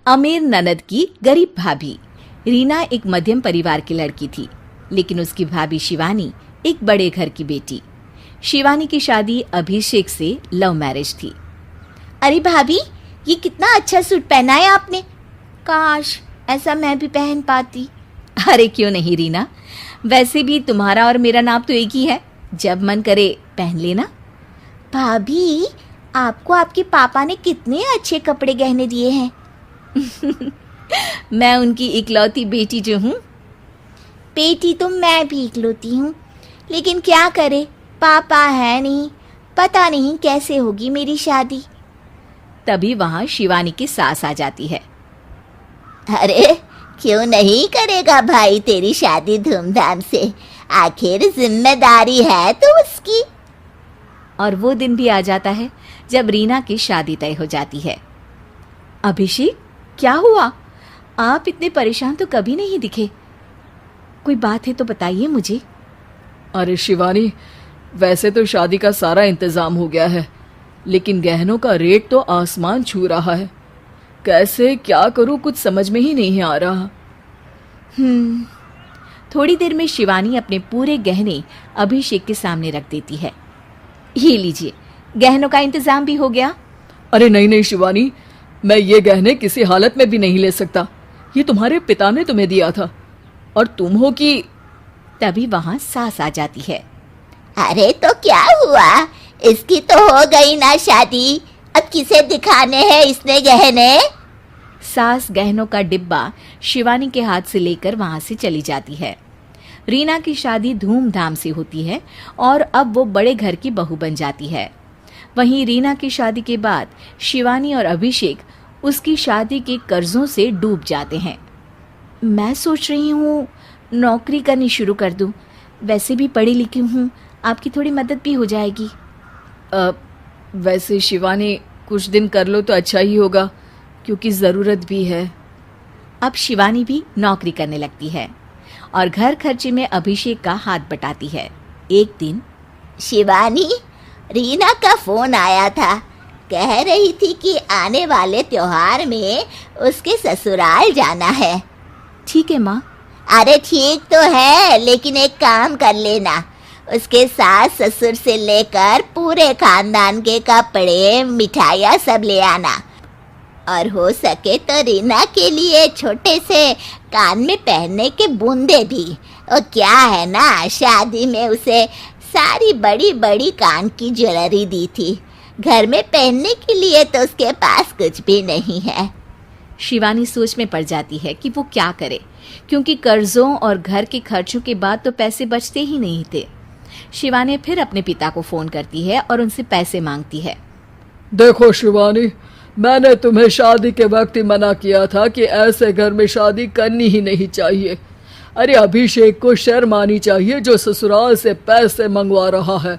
अमीर ननद की गरीब भाभी। रीना एक मध्यम परिवार की लड़की थी, लेकिन उसकी भाभी शिवानी एक बड़े घर की बेटी। शिवानी की शादी अभिषेक से लव मैरिज थी। अरे भाभी, ये कितना अच्छा सूट पहना है आपने। काश ऐसा मैं भी पहन पाती। अरे क्यों नहीं रीना, वैसे भी तुम्हारा और मेरा नाम तो एक ही है, जब मन करे पहन लेना। भाभी, आपको आपके पापा ने कितने अच्छे कपड़े गहने दिए हैं। मैं उनकी इकलौती बेटी जो हूँ। बेटी तो मैं भी इकलौती हूँ, लेकिन क्या करे, पापा है नहीं, पता नहीं कैसे होगी मेरी शादी। तभी वहाँ शिवानी की सास आ जाती है। अरे क्यों नहीं करेगा भाई तेरी शादी धूमधाम से, आखिर जिम्मेदारी है तो उसकी। और वो दिन भी आ जाता है जब रीना की शादी तय हो जाती है। अभिषेक, क्या हुआ? आप इतने परेशान तो कभी नहीं दिखे, कोई बात है तो बताइए मुझे। अरे शिवानी, वैसे तो शादी का सारा इंतजाम हो गया है, लेकिन गहनों का रेट तो आसमान छू रहा है। कैसे क्या करूं, कुछ समझ में ही नहीं आ रहा। थोड़ी देर में शिवानी अपने पूरे गहने अभिषेक के सामने रख देती है। ये लीजिए, गहनों का इंतजाम भी हो गया। अरे नहीं नहीं शिवानी, मैं ये गहने किसी हालत में भी नहीं ले सकता। ये तुम्हारे पिता ने तुम्हें दिया था और तुम हो कि। तभी वहां सास आ जाती है। अरे तो क्या हुआ, इसकी तो हो गई ना शादी, अब किसे दिखाने हैं इसने गहने। सास गहनों का डिब्बा शिवानी के हाथ से लेकर वहां से चली जाती है। रीना की शादी धूमधाम से होती है और अब वो बड़े घर की बहू बन जाती है। वहीं रीना की शादी के बाद शिवानी और अभिषेक उसकी शादी के कर्जों से डूब जाते हैं। मैं सोच रही हूँ नौकरी करनी शुरू कर दूँ, वैसे भी पढ़ी लिखी हूँ, आपकी थोड़ी मदद भी हो जाएगी। वैसे शिवानी, कुछ दिन कर लो तो अच्छा ही होगा, क्योंकि ज़रूरत भी है। अब शिवानी भी नौकरी करने लगती है और घर खर्चे में अभिषेक का हाथ बटाती है। एक दिन शिवानी, रीना का फोन आया था, कह रही थी कि आने वाले त्योहार में उसके ससुराल जाना है। ठीक है माँ। अरे ठीक तो है, लेकिन एक काम कर लेना, उसके सास ससुर से लेकर पूरे खानदान के कपड़े मिठाइयाँ सब ले आना, और हो सके तो रीना के लिए छोटे से कान में पहनने के बूंदे भी। और क्या है ना, शादी में उसे सारी बड़ी बड़ी कान की ज्वेलरी दी थी, घर में पहनने के लिए तो उसके पास कुछ भी नहीं है। शिवानी सोच में पड़ जाती है कि वो क्या करे, क्योंकि कर्जों और घर के खर्चों के बाद तो पैसे बचते ही नहीं थे। शिवानी फिर अपने पिता को फोन करती है और उनसे पैसे मांगती है। देखो शिवानी, मैंने तुम्हें शादी के वक्त ही मना किया था कि ऐसे घर में शादी करनी ही नहीं चाहिए। अरे अभिषेक को शर्म आनी चाहिए जो ससुराल से पैसे मंगवा रहा है।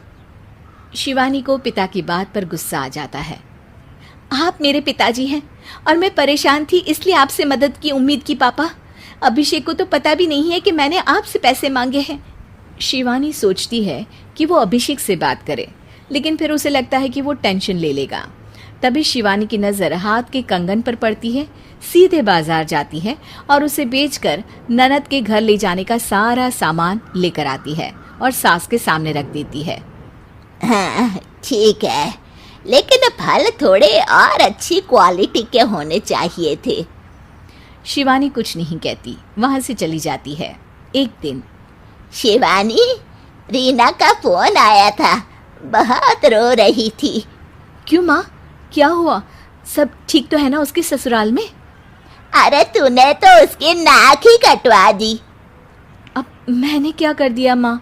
शिवानी को पिता की बात पर गुस्सा आ जाता है। आप मेरे पिताजी हैं और मैं परेशान थी, इसलिए आपसे मदद की उम्मीद की पापा। अभिषेक को तो पता भी नहीं है कि मैंने आपसे पैसे मांगे हैं। शिवानी सोचती है कि वो अभिषेक से बात करे, लेकिन फिर उसे लगता है कि वो टेंशन ले लेगा। तभी शिवानी की नज़र हाथ के कंगन पर पड़ती है, सीधे बाजार जाती है और उसे बेचकर ननद के घर ले जाने का सारा सामान लेकर आती है और सास के सामने रख देती है। हाँ ठीक है, लेकिन फल थोड़े और अच्छी क्वालिटी के होने चाहिए थे। शिवानी कुछ नहीं कहती, वहां से चली जाती है। एक दिन शिवानी, रीना का फोन आया था, बहुत रो रही थी। क्यों माँ, क्या हुआ? सब ठीक तो है ना उसके ससुराल में? अरे तूने तो उसकी नाक ही कटवा दी। अब मैंने क्या कर दिया माँ?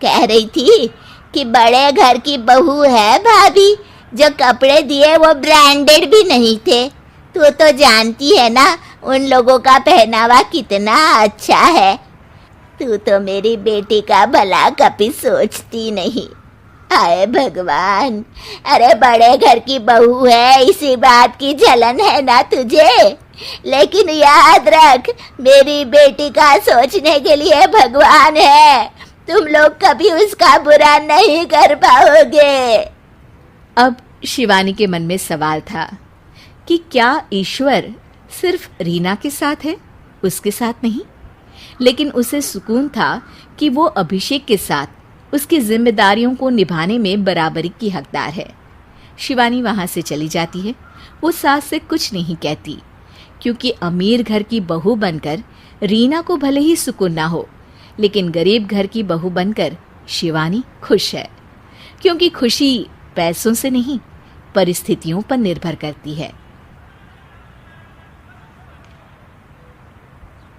कह रही थी कि बड़े घर की बहू है भाभी, जो कपड़े दिए वो ब्रांडेड भी नहीं थे। तू तो जानती है ना उन लोगों का पहनावा कितना अच्छा है। तू तो मेरी बेटी का भला कभी सोचती नहीं। हाय भगवान, अरे बड़े घर की बहू है, इसी बात की जलन है ना तुझे, लेकिन याद रख मेरी बेटी का सोचने के लिए भगवान है, तुम लोग कभी उसका बुरा नहीं कर पाओगे। अब शिवानी के मन में सवाल था कि क्या ईश्वर सिर्फ रीना के साथ है, उसके साथ नहीं। लेकिन उसे सुकून था कि वो अभिषेक के साथ उसकी जिम्मेदारियों को निभाने में बराबरी की हकदार है। शिवानी वहां से चली जाती है। वो सास से कुछ नहीं कहती, क्योंकि अमीर घर की बहू बनकर रीना को भले ही सुकून ना हो, लेकिन गरीब घर की बहू बनकर शिवानी खुश है। क्योंकि खुशी पैसों से नहीं, परिस्थितियों पर निर्भर करती है।